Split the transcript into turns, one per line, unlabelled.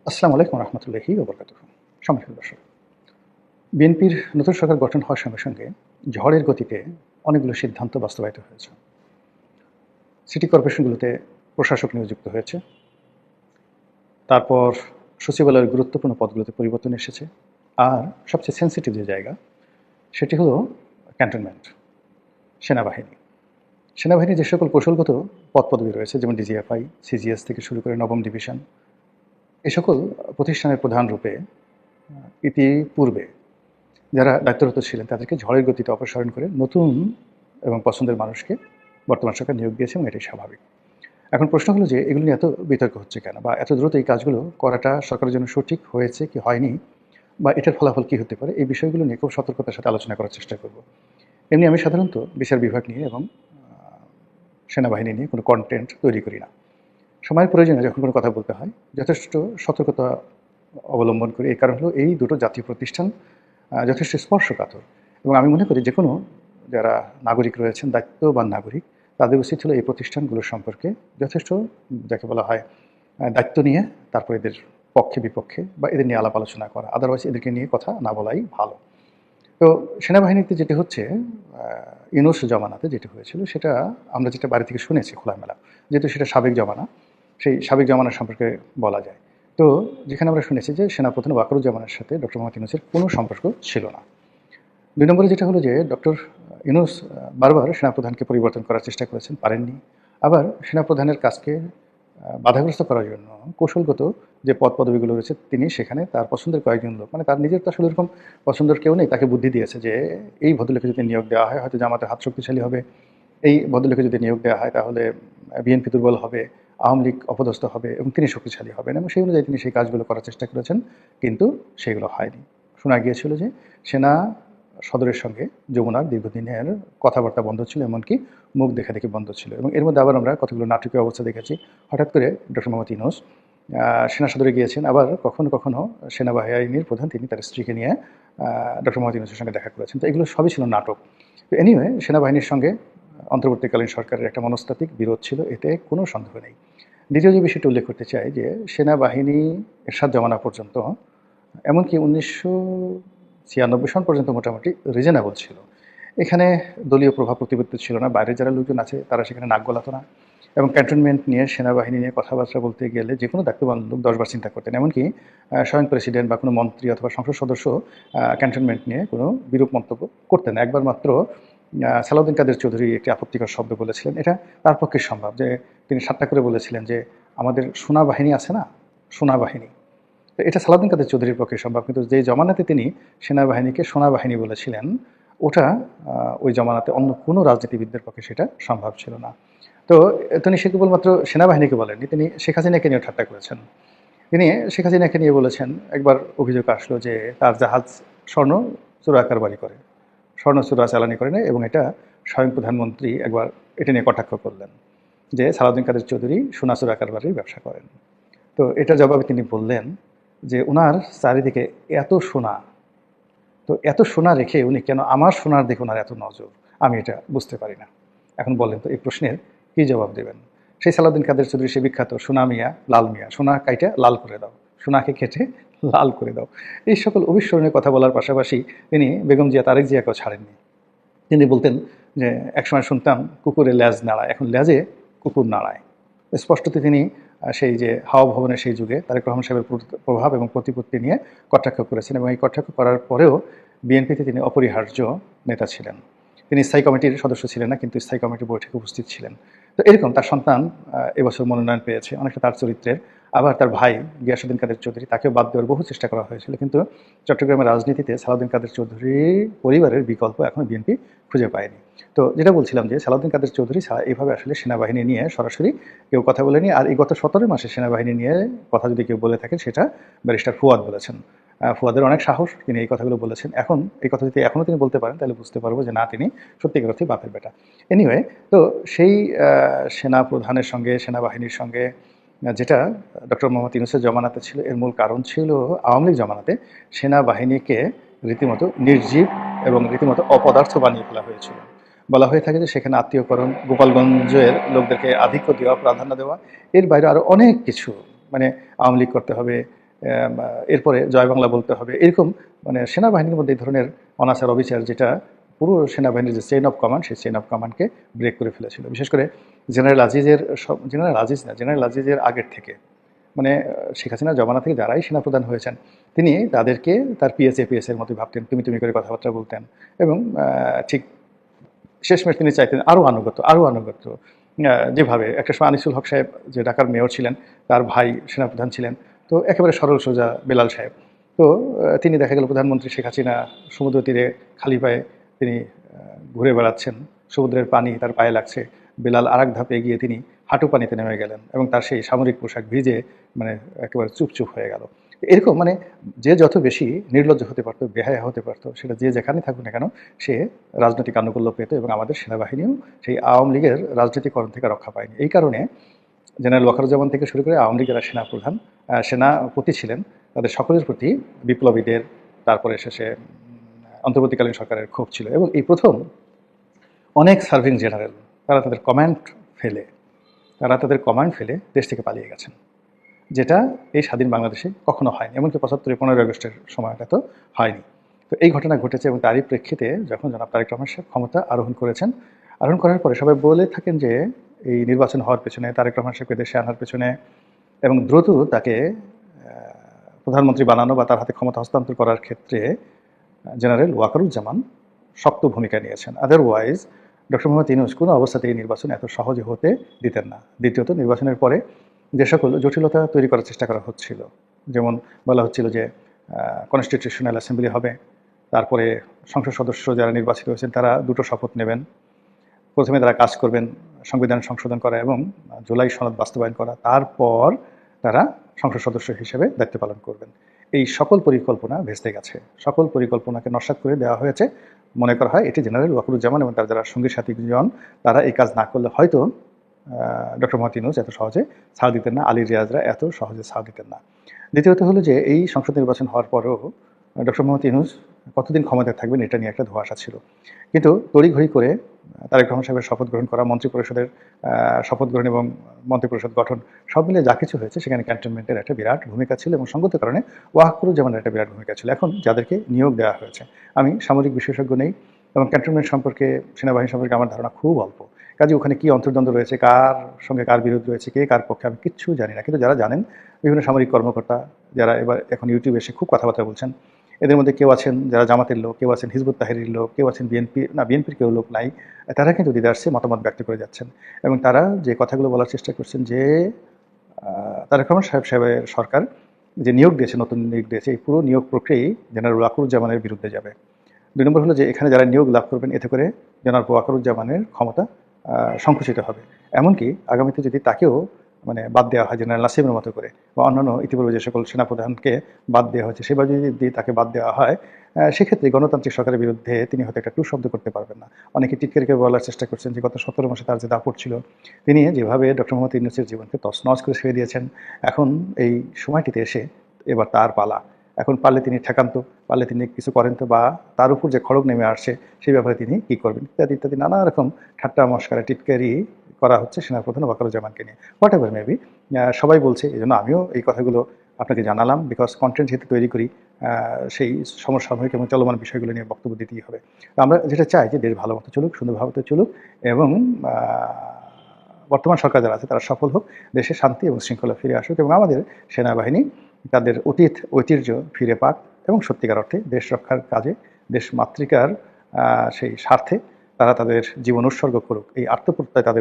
আসসালামু আলাইকুম রহমতুল্লাহি ওয়া বারাকাতুহু। সম্মানিত দর্শক, বিএনপির নতুন সরকার গঠন হওয়ার সঙ্গে সঙ্গে ঝড়ের গতিতে অনেকগুলো সিদ্ধান্ত বাস্তবায়িত হয়েছে। সিটি কর্পোরেশনগুলোতে প্রশাসক নিয়োজিত হয়েছে। তারপর সচিবালয়ের গুরুত্বপূর্ণ পদগুলোতে পরিবর্তন এসেছে। আর সবচেয়ে সেন্সিটিভ যে জায়গা, সেটি হলো ক্যান্টনমেন্ট, সেনাবাহিনী। সেনাবাহিনীর যে সকল কৌশলগত পদ পদবি রয়েছে, যেমন ডিজিএফআই, সিজিএস থেকে শুরু করে নবম ডিভিশন, এ সকল প্রতিষ্ঠানের প্রধান রূপে ইতিপূর্বে যারা দায়িত্বরত ছিলেন তাদেরকে ঝড়ের গতিতে অপসারণ করে নতুন এবং পছন্দের মানুষকে বর্তমান সরকার নিয়োগ দিয়েছে, এবং এটাই স্বাভাবিক। এখন প্রশ্ন হলো যে এগুলো নিয়ে এত বিতর্ক হচ্ছে কেন, বা এত দ্রুত এই কাজগুলো করাটা সরকারের জন্য সঠিক হয়েছে কি হয়নি, বা এটার ফলাফল কী হতে পারে, এই বিষয়গুলো নিয়ে খুব সতর্কতার সাথে আলোচনা করার চেষ্টা করব। এমনি আমি সাধারণত বিচার বিভাগ নিয়ে এবং সেনাবাহিনী নিয়ে কোনো কন্টেন্ট তৈরি করি না। সময়ের প্রয়োজনে যখন কোনো কথা বলতে হয় যথেষ্ট সতর্কতা অবলম্বন করি। এই কারণ হলো এই দুটো জাতীয় প্রতিষ্ঠান যথেষ্ট স্পর্শকাতর, এবং আমি মনে করি যে কোনো যারা নাগরিক রয়েছেন, দায়িত্ববান নাগরিক, তাদের উচিত হলো এই প্রতিষ্ঠানগুলোর সম্পর্কে যথেষ্ট, যাকে বলা হয়, দায়িত্ব নিয়ে তারপর এদের পক্ষে বিপক্ষে বা এদের নিয়ে আলাপ আলোচনা করা। আদারওয়াইজ এদেরকে নিয়ে কথা না বলাই ভালো। তো সেনাবাহিনীতে যেটি হচ্ছে, ইউনূস জমানাতে যেটি হয়েছিল, সেটা আমরা যেটা বাড়ি থেকে শুনেছি খোলামেলা, যেহেতু সেটা সাবেক জমানা, সেই সাবেক জমানা সম্পর্কে বলা যায়। তো যেখানে আমরা শুনেছি যে সেনাপ্রধান ওয়াকারুজ্জামানের সাথে ডক্টর মোহাম্মদ ইউনূসের কোনো সম্পর্ক ছিল না। ২ নম্বরে যেটা হলো যে ডক্টর ইউনূস বারবার সেনাপ্রধানকে পরিবর্তন করার চেষ্টা করেছেন, পারেননি। আবার সেনাপ্রধানের কাজকে বাধাগ্রস্ত করার জন্য কৌশলগত যে পদ পদবিগুলো রয়েছে, তিনি সেখানে তার পছন্দের কয়েকজন লোক, মানে তার নিজের তো আসলে এরকম পছন্দের কেউ নেই, তাকে বুদ্ধি দিয়েছে যে এই ভদ্রলোকে যদি নিয়োগ দেওয়া হয় হয়তো জামাতের হাত শক্তিশালী হবে, এই ভদ্রলোকে যদি নিয়োগ দেওয়া হয় তাহলে বিএনপি দুর্বল হবে, আওয়ামী লীগ অপদস্থ হবে এবং তিনি শক্তিশালী হবেন, এবং সেই অনুযায়ী তিনি সেই কাজগুলো করার চেষ্টা করেছেন, কিন্তু সেগুলো হয়নি। শোনা গিয়েছিল যে সেনা সদরের সঙ্গে যমুনার দীর্ঘদিনের কথাবার্তা বন্ধ ছিল, এমনকি মুখ দেখা দেখি বন্ধ ছিল। এবং এর মধ্যে আবার আমরা কতগুলো নাটকীয় অবস্থা দেখেছি। হঠাৎ করে ডক্টর মোহাম্মদ ইউনূস সেনা সদরে গিয়েছেন, আবার কখনো কখনো সেনাবাহিনীর প্রধান তিনি তার স্ত্রীকে নিয়ে ডক্টর মোহাম্মদ ইউনূসের সঙ্গে দেখা করেছেন। তো এগুলো সবই ছিল নাটক। তো এনিওয়ে, সেনাবাহিনীর সঙ্গে অন্তর্বর্তীকালীন সরকারের একটা মনস্তাত্ত্বিক বিরোধ ছিল, এতে কোনো সন্দেহ নেই। দ্বিতীয় যে বিষয়টি উল্লেখ করতে চাই, যে সেনাবাহিনী এরশাদ জমানা পর্যন্ত, এমনকি ১৯৯৬ সন পর্যন্ত মোটামুটি রিজনেবল ছিল। এখানে দলীয় প্রভাব প্রতিপত্তি ছিল না, বাইরে যারা লোকজন আছে তারা সেখানে নাক গলাতো না, এবং ক্যান্টনমেন্ট নিয়ে, সেনাবাহিনী নিয়ে কথাবার্তা বলতে গেলে যে কোনো দায়িত্ববান লোক ১০ বার চিন্তা করতেন। এমনকি স্বয়ং প্রেসিডেন্ট বা কোনো মন্ত্রী অথবা সংসদ সদস্য ক্যান্টনমেন্ট নিয়ে কোনো বিরূপ মন্তব্য করতেন না। একবার মাত্র সালাউদ্দিন কাদের চৌধুরী একটি আপত্তিকর শব্দ বলেছিলেন, এটা তার পক্ষে সম্ভব, যে তিনি ঠাট্টা করে বলেছিলেন যে আমাদের সোনা বাহিনী আছে না, সোনা বাহিনী। তো এটা সালাউদ্দিন কাদের চৌধুরীর পক্ষে সম্ভব, কিন্তু যেই জমানাতে তিনি সেনাবাহিনীকে সোনা বাহিনী বলেছিলেন, ওটা ওই জমানাতে অন্য কোনো রাজনীতিবিদদের পক্ষে সেটা সম্ভব ছিল না। তো তিনি সে কেবলমাত্র সেনাবাহিনীকে বলেননি, তিনি শেখ হাসিনাকে নিয়ে ঠাট্টা করেছেন। তিনি শেখ হাসিনাকে নিয়ে বলেছেন, একবার অভিযোগ আসলো যে তার জাহাজ স্বর্ণ চোরা কারবারি করে, স্বর্ণ চোরা চালানি করে নেয়, এবং এটা স্বয়ং প্রধানমন্ত্রী একবার এটা নিয়ে কটাক্ষ করলেন যে সালাউদ্দিন কাদের চৌধুরী সোনা চোরা কারবারির ব্যবসা করেন। তো এটার জবাবে তিনি বললেন যে ওনার চারিদিকে এত সোনা, তো এত সোনা রেখে উনি কেন আমার সোনার দিকে ওনার এত নজর, আমি এটা বুঝতে পারি না। এখন বলেন তো এই প্রশ্নের কী জবাব দেবেন? সেই সালাউদ্দিন কাদের চৌধুরী সে বিখ্যাত সোনা মিয়া লাল মিয়া, সোনা কাইটা লাল করে দাও, সোনাকে কেটে লাল করে দাও, এই সকল অবিস্মরণীয় কথা বলার পাশাপাশি তিনি বেগম জিয়া তারেক জিয়াকেও ছাড়েননি। তিনি বলতেন যে একসময় শুনতাম কুকুরে ল্যাজ নাড়ায়, এখন ল্যাজে কুকুর নাড়ায়। স্পষ্টত তিনি সেই যে হাওয়া ভবনের সেই যুগে তারেক রহমান সাহেবের প্রভাব এবং প্রতিপত্তি নিয়ে কটাক্ষ করেছেন, এবং এই কটাক্ষ করার পরেও বিএনপিতে তিনি অপরিহার্য নেতা ছিলেন। তিনি স্থায়ী কমিটির সদস্য ছিলেন না, কিন্তু স্থায়ী কমিটির বৈঠকে উপস্থিত ছিলেন। তো এরকম তার সন্তান এবছর মনোনয়ন পেয়েছে, অনেকটা তার চরিত্রের। আবার তার ভাই গিয়াসউদ্দিন কাদের চৌধুরী, তাকেও বাদ দেওয়ার বহু চেষ্টা করা হয়েছিল, কিন্তু চট্টগ্রামের রাজনীতিতে সালাউদ্দিন কাদের চৌধুরীর পরিবারের বিকল্প এখনও বিএনপি খুঁজে পায়নি। তো যেটা বলছিলাম যে সালাউদ্দিন কাদের চৌধুরী ছাড়া এইভাবে আসলে সেনাবাহিনী নিয়ে সরাসরি কেউ কথা বলেনি। আর এই গত ১৭ মাসে সেনাবাহিনী নিয়ে কথা যদি কেউ বলে থাকেন, সেটা ব্যারিস্টার ফুয়াদ বলেছেন। ফুয়াদের অনেক সাহস, তিনি এই কথাগুলো বলেছেন। এখন এই কথা যদি এখনও তিনি বলতে পারেন, তাহলে বুঝতে পারবো যে না, তিনি সত্যিকার অর্থে বাপের বেটা। এনিওয়ে, তো সেই সেনা প্রধানের সঙ্গে, সেনাবাহিনীর সঙ্গে যেটা ডক্টর মোহাম্মদ ইউনূসের জমানাতে ছিল, এর মূল কারণ ছিল আওয়ামী লীগ জমানাতে সেনাবাহিনীকে রীতিমতো নির্জীব এবং রীতিমতো অপদার্থ বানিয়ে ফেলা হয়েছিল। বলা হয়ে থাকে যে সেখানে আত্মীয়করণ, গোপালগঞ্জের লোকদেরকে আধিক্য দেওয়া, প্রাধান্য দেওয়া, এর বাইরে আরও অনেক কিছু, মানে আওয়ামী লীগ করতে হবে, এরপরে জয় বাংলা বলতে হবে, এরকম মানে সেনাবাহিনীর মধ্যে এই ধরনের অনাচার অবিচার যেটা পুরো সেনাবাহিনীর যে চেইন অফ কমান্ড, সেই চেইন অফ কমান্ডকে ব্রেক করে ফেলেছিল। বিশেষ করে জেনারেল আজিজের আগের থেকে, মানে শেখ হাসিনার জমানা থেকে যারাই সেনাপ্রধান হয়েছেন, তিনি তাদেরকে তার পিএস এর মতো ভাবতেন, তুমি করে কথাবার্তা বলতেন, এবং ঠিক শেষমেশ তিনি চাইতেন আরও আনুগত্য। যেভাবে একটা সময় আনিসুল হক সাহেব যে ঢাকার মেয়র ছিলেন, তার ভাই সেনাপ্রধান ছিলেন, তো একেবারে সরল সোজা বেলাল সাহেব। তো তিনি দেখা গেল প্রধানমন্ত্রী শেখ হাসিনা সমুদ্র তীরে খালি পায়ে তিনি ঘুরে বেড়াচ্ছেন, সমুদ্রের পানি তার পায়ে লাগছে, বেলাল আর এক ধাপে এগিয়ে তিনি হাঁটু পানিতে নেমে গেলেন এবং তার সেই সামরিক পোশাক ভিজে মানে একেবারে চুপচুপ হয়ে গেল। এরকম মানে যে যত বেশি নির্লজ্জ হতে পারতো, বেহায়া হতে পারতো, সেটা যে যেখানে থাকুক না কেন সে রাজনৈতিক আনুকূল্য পেত, এবং আমাদের সেনাবাহিনীও সেই আওয়ামী লীগের রাজনীতিকরণ থেকে রক্ষা পায়নি। এই কারণে জেনারেল ওয়াকারুজ্জামান থেকে শুরু করে আওয়ামী লীগের সেনাপ্রধান, সেনাপতি ছিলেন, তাদের সকলের প্রতি বিপ্লবীদের, তারপরে শেষে অন্তর্বর্তীকালীন সরকারের ক্ষোভ ছিল। এবং এই প্রথম অনেক সার্ভিং জেনারেল তারা তাদের কমান্ড ফেলে দেশ থেকে পালিয়ে গেছেন, যেটা এই স্বাধীন বাংলাদেশে কখনো হয়নি, এমনকি ৭৫ 15 আগস্টের সময়টা তো হয়নি। তো এই ঘটনা ঘটেছে, এবং তারই প্রেক্ষিতে যখন জনাব তারেক রহমান সাহেব ক্ষমতা আরোহণ করার পরে সবাই বলে থাকেন যে এই নির্বাচন হওয়ার পেছনে, তারেক রহমান সাহেবকে দেশে আনার পেছনে এবং দ্রুত তাকে প্রধানমন্ত্রী বানানো বা তার হাতে ক্ষমতা হস্তান্তর করার ক্ষেত্রে জেনারেল ওয়াকারুজ্জামান শক্ত ভূমিকা নিয়েছেন। আদারওয়াইজ ডক্টর মোহাম্মদ ইউনূস কোনো অবস্থাতেই নির্বাচন এত সহজে হতে দিতেন না। দ্বিতীয়ত, নির্বাচনের পরে যে সকল জটিলতা তৈরি করার চেষ্টা করা হচ্ছিল, যেমন বলা হচ্ছিল যে কনস্টিটিউশনাল অ্যাসেম্বলি হবে, তারপরে সংসদ সদস্য যারা নির্বাচিত হয়েছেন তারা দুটো শপথ নেবেন, প্রথমে তারা কাজ করবেন সংবিধান সংশোধন করা এবং জুলাই সনদ বাস্তবায়ন করা, তারপর তারা সংসদ সদস্য হিসেবে দায়িত্ব পালন করবেন। এই সকল পরিকল্পনা ভেস্তে গেছে, সকল পরিকল্পনাকে নস্যাৎ করে দেওয়া হয়েছে। মনে করা হয় এটি জেনারেল ওয়াকারুজ্জামান এবং তার যারা সঙ্গী সাথীজন, তারা এই কাজ না করলে হয়তো ডক্টর মোহাম্মদ ইউনূস এত সহজে ছাড় দিতেন না, আলী রিয়াজরা এত সহজে ছাড় দিতেন না। দ্বিতীয়ত হলো যে এই সংসদ নির্বাচন হওয়ার পরেও ডক্টর মোহাম্মদ ইউনূস কতদিন ক্ষমতায় থাকবেন এটা নিয়ে একটা ধোঁয়াশা ছিল, কিন্তু তড়িঘড়ি করে তারেক রহমান সাহেবের শপথ গ্রহণ করা, মন্ত্রিপরিষদের শপথ গ্রহণ এবং মন্ত্রিপরিষদ গঠন, সব মিলে যা কিছু হয়েছে সেখানে ক্যান্টনমেন্টের একটা বিরাট ভূমিকা ছিল, এবং সঙ্গত কারণে ওয়াকারুজ্জামানের একটা বিরাট ভূমিকা ছিল। এখন যাদেরকে নিয়োগ দেওয়া হয়েছে, আমি সামরিক বিশেষজ্ঞ নেই এবং ক্যান্টনমেন্ট সম্পর্কে, সেনাবাহিনী সম্পর্কে আমার ধারণা খুব অল্প, কাজে ওখানে কী অন্তর্দ্বন্দ্ব রয়েছে, কার সঙ্গে কার বিরোধ রয়েছে, কে কার পক্ষে, আমি কিচ্ছু জানি না। কিন্তু যারা জানেন, বিভিন্ন সামরিক কর্মকর্তা যারা এখন ইউটিউবে এসে খুব কথাবার্তা বলছেন, এদের মধ্যে কেউ আছেন যারা জামাতের লোক, কেউ আছেন হিজবুত তাহরির লোক, কেউ আছেন বিএনপির কেউ লোক নাই, তারা কিন্তু দ্বিধার্সে মতামত ব্যক্ত করে যাচ্ছেন, এবং তারা যে কথাগুলো বলার চেষ্টা করছেন যে তারেক রহমান সাহেবের সরকার যে নিয়োগ দিয়েছে, নতুন নিয়োগ দিয়েছে, এই পুরো নিয়োগ প্রক্রিয়াই জেনারেল ওয়াকারুজ্জামানের বিরুদ্ধে যাবে। 2 নম্বর হলো যে এখানে যারা নিয়োগ লাভ করবেন, এতে করে জেনারেল ওয়াকারুজ্জামানের ক্ষমতা সংকুচিত হবে। এমনকি আগামীতে যদি তাকেও মানে বাদ দেওয়া হয় জেনারেল নাসিমের মতো করে, বা অন্যান্য ইতিপূর্বে যে সকল সেনাপ্রধানকে বাদ দেওয়া হয়েছে সেভাবে যদি তাকে বাদ দেওয়া হয়, সেক্ষেত্রে গণতান্ত্রিক সরকারের বিরুদ্ধে তিনি হয়তো একটা টু শব্দ করতে পারবেন না। অনেকে টিটকারিকে বলার চেষ্টা করছেন যে গত 17 মাসে তার যে দাপট ছিল, তিনি যেভাবে ডক্টর মোহাম্মদ ইউনূসের জীবনকে তছনছ করে ছেড়ে দিয়েছেন, এখন এই সময়টিতে এসে এবার তার পালা। এখন পারলে তিনি ঠেকান তো, পারলে তিনি কিছু করেন তো, বা তার উপর যে খড়গ নেমে আসছে সেই ব্যাপারে তিনি কী করবেন, ইত্যাদি ইত্যাদি নানা রকম ঠাট্টা মশকরা টিটকারি করা হচ্ছে সেনাপ্রধান ওয়াকারুজ্জামানকে নিয়ে। হোয়াট এভার মেবি, সবাই বলছে, এই জন্য আমিও এই কথাগুলো আপনাকে জানালাম, বিকজ কন্টেন্ট যেহেতু তৈরি করি, সেই সমসাময়িক এবং চলমান বিষয়গুলো নিয়ে বক্তব্য দিতেই হবে। আমরা যেটা চাই যে দেশ ভালো মতো চলুক, সুন্দরভাবে চলুক, এবং বর্তমান সরকার যারা আছে তারা সফল হোক, দেশে শান্তি এবং শৃঙ্খলা ফিরে আসুক, এবং আমাদের সেনাবাহিনী তাদের অতীত ঐতিহ্য ফিরে পাক এবং সত্যিকার অর্থে দেশ রক্ষার কাজে, দেশ মাতৃকার সেই স্বার্থে তারা তাদের জীবন উৎসর্গ করুক, এই আত্মপ্রত্যয় তাদের